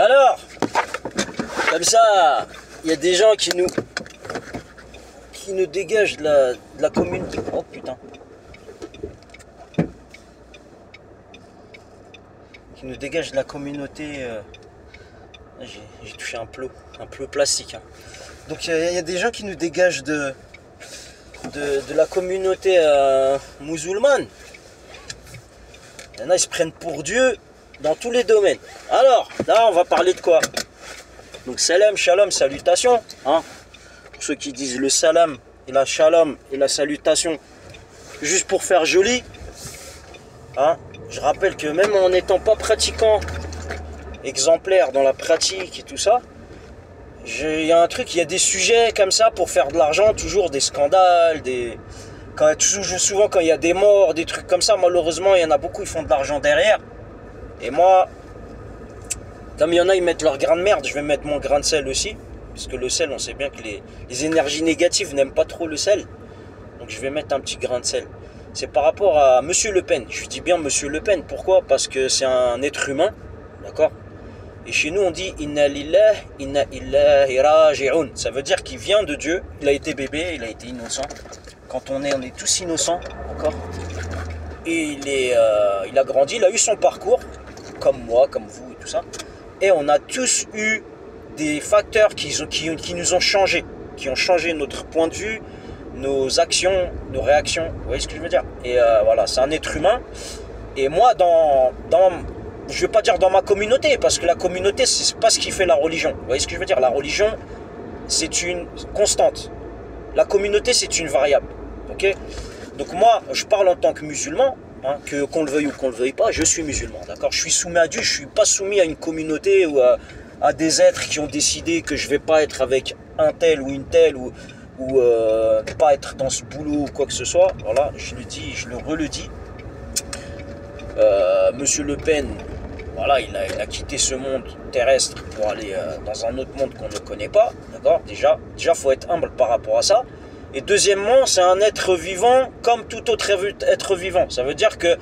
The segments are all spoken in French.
Alors, comme ça, il y a des gens qui nous dégagent de la communauté. Oh putain. Qui nous dégagent de la communauté. J'ai touché un plot plastique. Hein. Donc il y a des gens qui nous dégagent de la communauté musulmane. Il y en a, ils se prennent pour Dieu dans tous les domaines. Alors, là, on va parler de quoi? Donc, salam, shalom, salutation. Hein, pour ceux qui disent le salam et la shalom et la salutation, juste pour faire joli. Hein, je rappelle que même en n'étant pas pratiquant exemplaire dans la pratique et tout ça, il y a un truc, il y a des sujets comme ça pour faire de l'argent, toujours des scandales, souvent quand il y a des morts, des trucs comme ça, malheureusement il y en a beaucoup, ils font de l'argent derrière. Et moi, comme il y en a, ils mettent leur grain de merde, je vais mettre mon grain de sel aussi. Parce que le sel, on sait bien que les énergies négatives n'aiment pas trop le sel. Donc je vais mettre un petit grain de sel. C'est par rapport à Monsieur Le Pen. Je dis bien Monsieur Le Pen, pourquoi? Parce que c'est un être humain, d'accord? Et chez nous on dit Inna lillah, inna illahi raji'un. Ça veut dire qu'il vient de Dieu, il a été bébé, il a été innocent. Quand on est tous innocents, d'accord? Et il a grandi, il a eu son parcours, comme moi, comme vous et tout ça. Et on a tous eu des facteurs qui nous ont changé, qui ont changé notre point de vue, nos actions, nos réactions. Vous voyez ce que je veux dire? Et voilà, c'est un être humain. Et moi, je ne vais pas dire dans ma communauté, parce que la communauté, c'est pas ce qui fait la religion. Vous voyez ce que je veux dire? La religion, c'est une constante. La communauté, c'est une variable. Ok? Donc moi, je parle en tant que musulman, hein, qu'on le veuille ou qu'on ne le veuille pas, je suis musulman, d'accord? Je suis soumis à Dieu, je ne suis pas soumis à une communauté ou à des êtres qui ont décidé que je ne vais pas être avec un tel ou une telle ou pas être dans ce boulot ou quoi que ce soit. Voilà, je le dis, je le redis. Monsieur Le Pen, voilà, il a quitté ce monde terrestre pour aller dans un autre monde qu'on ne connaît pas, d'accord? Déjà, faut être humble par rapport à ça. Et deuxièmement, c'est un être vivant comme tout autre être vivant. Ça veut dire que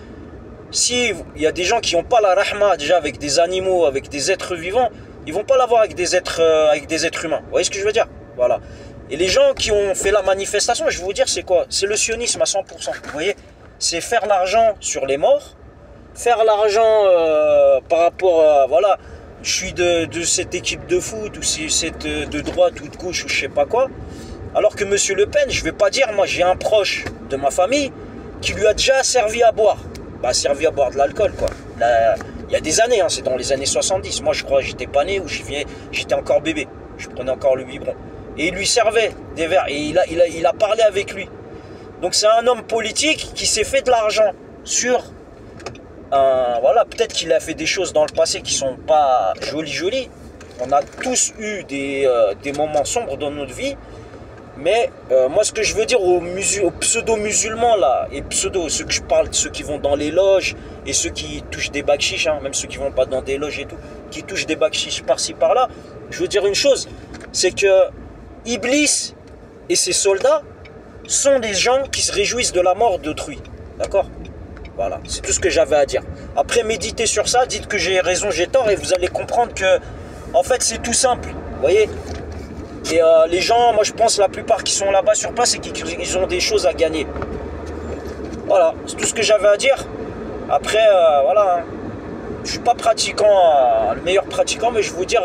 si il y a des gens qui n'ont pas la rahma déjà avec des animaux, avec des êtres vivants, ils vont pas l'avoir avec des êtres humains. Vous voyez ce que je veux dire? Voilà. Et les gens qui ont fait la manifestation, je vais vous dire, c'est quoi? C'est le sionisme à 100%. Vous voyez? C'est faire l'argent sur les morts, faire l'argent par rapport à, voilà, je suis de cette équipe de foot, ou c'est de droite ou de gauche, ou je sais pas quoi. Alors que Monsieur Le Pen, je vais pas dire, moi j'ai un proche de ma famille qui lui a déjà servi à boire. Bah, servi à boire de l'alcool, quoi. Il y a des années, hein, c'est dans les années 70. Moi je crois que j'étais pas né ou j'étais encore bébé. Je prenais encore le biberon. Et il lui servait des verres. Et il a parlé avec lui. Donc c'est un homme politique qui s'est fait de l'argent sur voilà, peut-être qu'il a fait des choses dans le passé qui sont pas jolies. On a tous eu des moments sombres dans notre vie. Mais moi ce que je veux dire aux pseudo-musulmans là, et ceux que je parle, ceux qui vont dans les loges et ceux qui touchent des bakchiches, hein, même ceux qui vont pas dans des loges et tout, qui touchent des bakchiches par-ci par-là, je veux dire une chose, c'est que Iblis et ses soldats sont des gens qui se réjouissent de la mort d'autrui, d'accord? Voilà, c'est tout ce que j'avais à dire. Après, méditez sur ça, dites que j'ai raison, j'ai tort, et vous allez comprendre que, en fait, c'est tout simple, vous voyez? Et les gens, moi je pense la plupart qui sont là-bas sur place, c'est qu'ils ont des choses à gagner. Voilà, c'est tout ce que j'avais à dire. Après, voilà, hein. Je suis pas pratiquant, le meilleur pratiquant, mais je vais vous dire,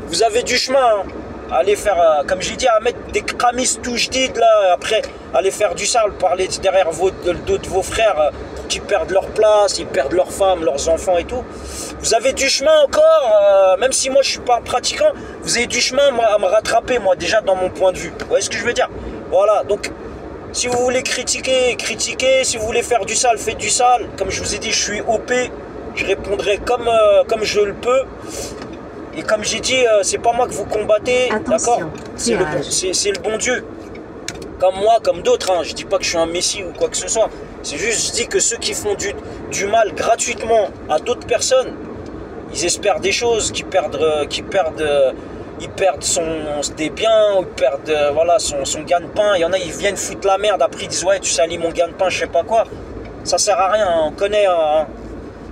vous avez du chemin, hein. Allez faire, comme j'ai dit, à mettre des kramis toujdid là, après, allez faire du sale, parler derrière le dos de vos frères qui perdent leur place, ils perdent leurs femmes, leurs enfants et tout. Vous avez du chemin encore, même si moi je suis pas un pratiquant, vous avez du chemin moi, à me rattraper, moi déjà dans mon point de vue. Vous voyez ce que je veux dire? Voilà, donc si vous voulez critiquez, si vous voulez faire du sale, faites du sale. Comme je vous ai dit, je suis OP, je répondrai comme je le peux. Et comme j'ai dit, c'est pas moi que vous combattez, d'accord? C'est le bon Dieu. Comme moi, comme d'autres, hein. Je dis pas que je suis un messie ou quoi que ce soit. C'est juste, je dis que ceux qui font du mal gratuitement à d'autres personnes, ils espèrent des choses, ils perdent des biens, ils perdent voilà, son gagne-pain. Il y en a, ils viennent foutre la merde, après ils disent ouais, tu salis mon gagne-pain, je sais pas quoi. Ça sert à rien, on connaît, hein.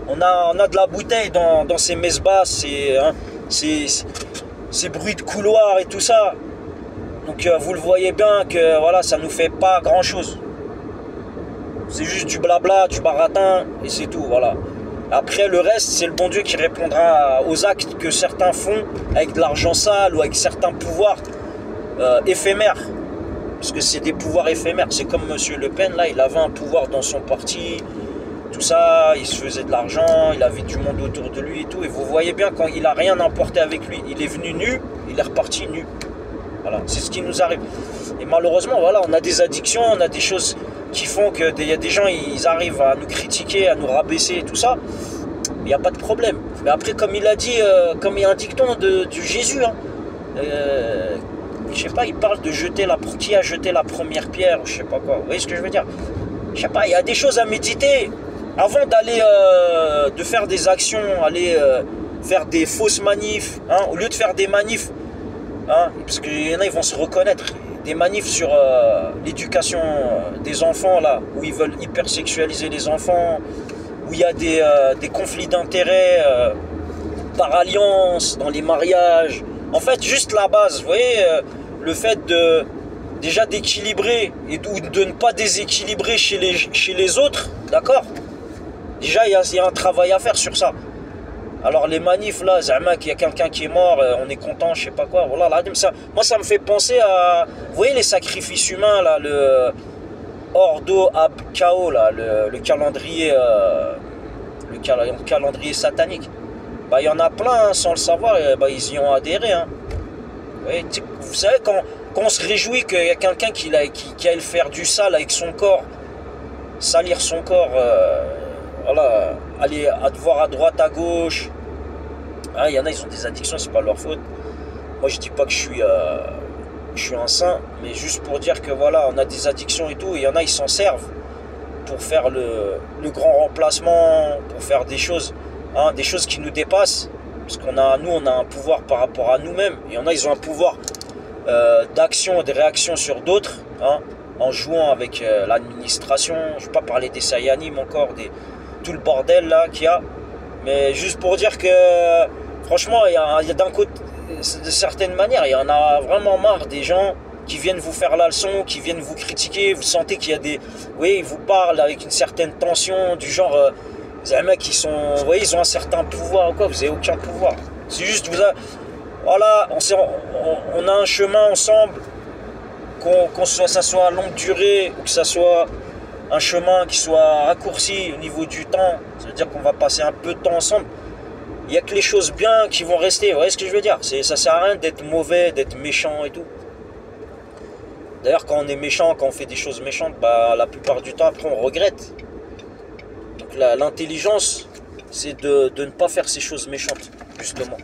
on a de la bouteille dans ces messes basses, hein, ces bruits de couloir et tout ça. Donc vous le voyez bien que voilà, ça nous fait pas grand chose. C'est juste du blabla, du baratin et c'est tout, voilà. Après le reste, c'est le bon Dieu qui répondra aux actes que certains font avec de l'argent sale ou avec certains pouvoirs éphémères. Parce que c'est des pouvoirs éphémères. C'est comme Monsieur Le Pen, là, il avait un pouvoir dans son parti, tout ça, il se faisait de l'argent, il avait du monde autour de lui et tout. Et vous voyez bien, quand il a rien emporté avec lui, il est venu nu, il est reparti nu. Voilà, c'est ce qui nous arrive. Et malheureusement, voilà, on a des addictions, on a des choses qui font qu'il y a des gens, ils arrivent à nous critiquer, à nous rabaisser et tout ça. Il n'y a pas de problème. Mais après, comme il a dit, comme il y a un dicton de Jésus, hein, je sais pas, il parle de qui a jeté la première pierre, je sais pas quoi. Vous voyez ce que je veux dire? Je sais pas, il y a des choses à méditer. Avant d'aller, de faire des actions, aller faire des fausses manifs, hein, au lieu de faire des manifs, hein, parce qu'il y en a, ils vont se reconnaître, des manifs sur l'éducation des enfants, là, où ils veulent hypersexualiser les enfants, où il y a des conflits d'intérêts par alliance, dans les mariages. En fait, juste la base, vous voyez, le fait déjà d'équilibrer et de ne pas déséquilibrer chez les autres, d'accord? Déjà, il y a un travail à faire sur ça. Alors les manifs là, Zama, qu'il y a quelqu'un qui est mort, on est content, je sais pas quoi, voilà, moi ça me fait penser à, vous voyez les sacrifices humains là, le Ordo Ab Chao là, le calendrier, calendrier satanique. Bah il y en a plein, hein, sans le savoir, bah, ils y ont adhéré. Hein. Vous savez, quand on se réjouit qu'il y a quelqu'un qui aille faire du sale avec son corps, salir son corps, voilà, aller voir à droite, à gauche. Hein, il y en a, ils ont des addictions, c'est pas leur faute. Moi, je dis pas que je suis un saint, mais juste pour dire que voilà, on a des addictions et tout, et il y en a, ils s'en servent pour faire le grand remplacement, pour faire des choses, hein, des choses qui nous dépassent. Parce qu'on a, nous, on a un pouvoir par rapport à nous-mêmes. Et il y en a, ils ont un pouvoir d'action et de réaction sur d'autres, hein, en jouant avec l'administration. Je ne vais pas parler des Sayanim encore, tout le bordel là qu'il y a. Mais juste pour dire que, franchement, il y a d'un côté, de certaines manières, il y en a vraiment marre des gens qui viennent vous faire la leçon, qui viennent vous critiquer. Vous sentez qu'il y a des... Oui, ils vous parlent avec une certaine tension, du genre... Vous avez des mecs qui sont... Vous voyez, ils ont un certain pouvoir ou quoi, vous n'avez aucun pouvoir. C'est juste, voilà, on a un chemin ensemble, ça soit à longue durée, ou que ça soit un chemin qui soit raccourci au niveau du temps. Ça veut dire qu'on va passer un peu de temps ensemble. Il n'y a que les choses bien qui vont rester, vous voyez ce que je veux dire? Ça sert à rien d'être mauvais, d'être méchant et tout. D'ailleurs, quand on est méchant, quand on fait des choses méchantes, bah, la plupart du temps, après, on regrette. Donc l'intelligence, c'est de ne pas faire ces choses méchantes, justement.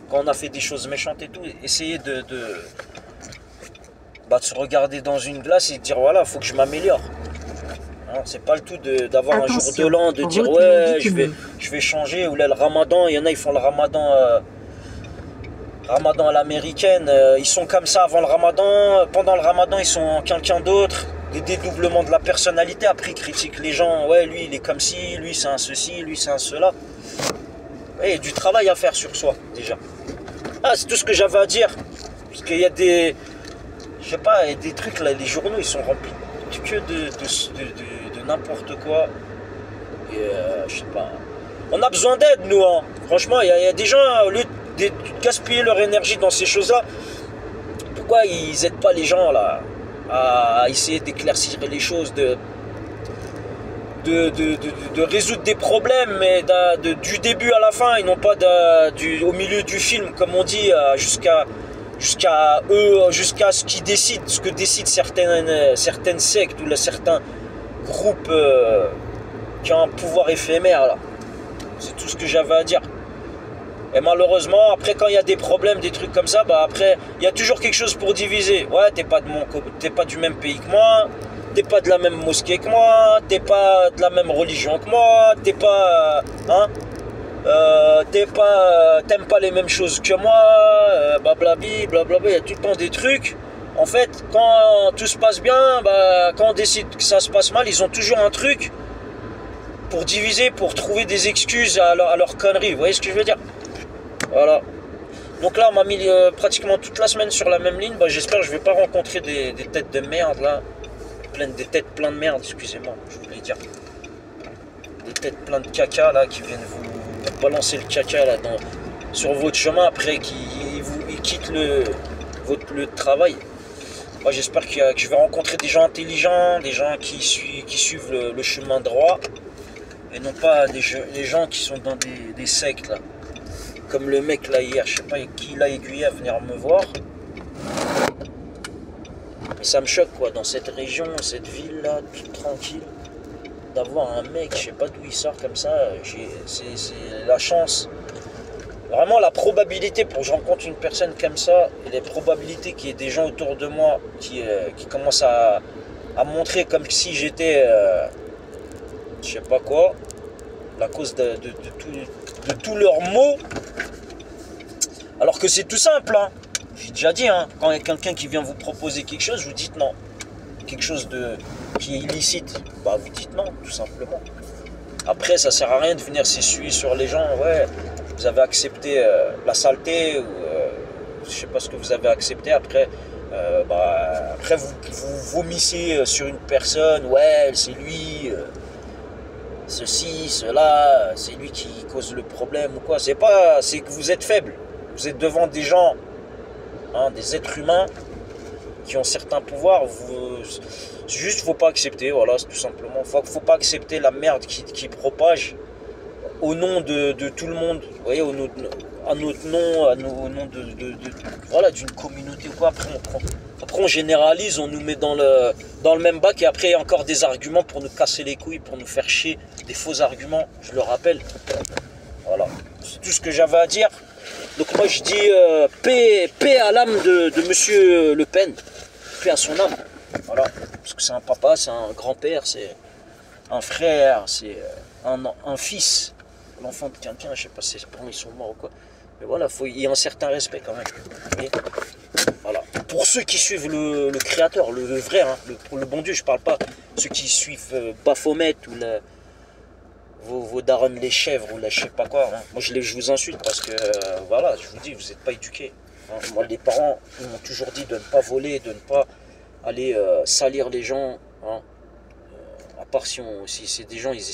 Quand on a fait des choses méchantes et tout, essayer de se regarder dans une glace et de dire, voilà, il faut que je m'améliore. Hein, c'est pas le tout d'avoir un jour de l'an, de dire, ouais, je vais changer. Ou là, le ramadan, il y en a, ils font le ramadan... Ramadan à l'américaine, ils sont comme ça avant le ramadan, pendant le ramadan ils sont quelqu'un d'autre, des dédoublements de la personnalité, après ils critiquent les gens, ouais lui il est comme ci, lui c'est un ceci, lui c'est un cela. Il y a du travail à faire sur soi déjà. Ah, c'est tout ce que j'avais à dire, parce qu'il y a des, je sais pas, il y a des trucs là, les journaux ils sont remplis que de n'importe quoi, et je sais pas, on a besoin d'aide nous, hein. Franchement il y a des gens, au lieu de gaspiller leur énergie dans ces choses-là, pourquoi ils n'aident pas les gens là à essayer d'éclaircir les choses, de résoudre des problèmes, mais du début à la fin, et non pas au milieu du film, comme on dit, jusqu'à eux, jusqu'à ce qu'ils décident, ce que décident certaines sectes ou certains groupes qui ont un pouvoir éphémère là. C'est tout ce que j'avais à dire. Et malheureusement, après quand il y a des problèmes, des trucs comme ça, bah après, il y a toujours quelque chose pour diviser. Ouais, t'es pas du même pays que moi, t'es pas de la même mosquée que moi, t'es pas de la même religion que moi, t'es pas... t'aimes pas les mêmes choses que moi, blablabli, blablabla, il y a tout le temps des trucs. En fait, quand tout se passe bien, bah, quand on décide que ça se passe mal, ils ont toujours un truc pour diviser, pour trouver des excuses à leur connerie. Vous voyez ce que je veux dire? Voilà. Donc là, on m'a mis pratiquement toute la semaine sur la même ligne. Bah, j'espère que je vais pas rencontrer des têtes de merde là. Des têtes pleines de merde, excusez-moi, je voulais dire. Des têtes pleines de caca là qui viennent vous balancer le caca là sur votre chemin après qu'ils quittent le travail. Moi, j'espère que je vais rencontrer des gens intelligents, des gens qui suivent le chemin droit et non pas les gens qui sont dans des sectes là. Comme le mec là hier, je sais pas qui l'a aiguillé à venir me voir. Mais ça me choque quoi, dans cette région, cette ville là, toute tranquille, d'avoir un mec, je sais pas d'où il sort comme ça, c'est la chance. Vraiment la probabilité pour que je rencontre une personne comme ça, et les probabilités qu'il y ait des gens autour de moi qui commencent à montrer comme si j'étais, je sais pas quoi, la cause de tous leurs maux, alors que c'est tout simple, hein. J'ai déjà dit, hein, quand il y a quelqu'un qui vient vous proposer quelque chose, vous dites non. Quelque chose qui est illicite, bah vous dites non, tout simplement. Après, ça sert à rien de venir s'essuyer sur les gens. Ouais, vous avez accepté la saleté, ou je sais pas ce que vous avez accepté. Après, après vous vomissez sur une personne. Ouais, c'est lui, ceci, cela, c'est lui qui cause le problème ou quoi. C'est que vous êtes faible. Vous êtes devant des gens. Hein, des êtres humains qui ont certains pouvoirs, juste faut pas accepter, voilà, c'est tout simplement. Faut pas accepter la merde qui propage au nom de tout le monde, vous voyez, à notre nom, au nom voilà, d'une communauté ou quoi. Après on généralise, on nous met dans le même bac et après il y a encore des arguments pour nous casser les couilles, pour nous faire chier, des faux arguments, je le rappelle. Voilà, c'est tout ce que j'avais à dire. Donc moi je dis paix à l'âme de monsieur Le Pen, paix à son âme, voilà, parce que c'est un papa, c'est un grand-père, c'est un frère, c'est un fils, l'enfant de quelqu'un, je sais pas si ses parents ils sont morts ou quoi, mais voilà, il y a un certain respect quand même. Et voilà. Pour ceux qui suivent le créateur, le vrai, hein, le bon Dieu, je parle pas ceux qui suivent Baphomet ou vos darons les chèvres ou la je sais pas quoi, hein. Moi je vous insulte parce que voilà, je vous dis, vous n'êtes pas éduqués, hein. Moi les parents m'ont toujours dit de ne pas voler, de ne pas aller salir les gens, hein. À part si c'est des gens, ils essaient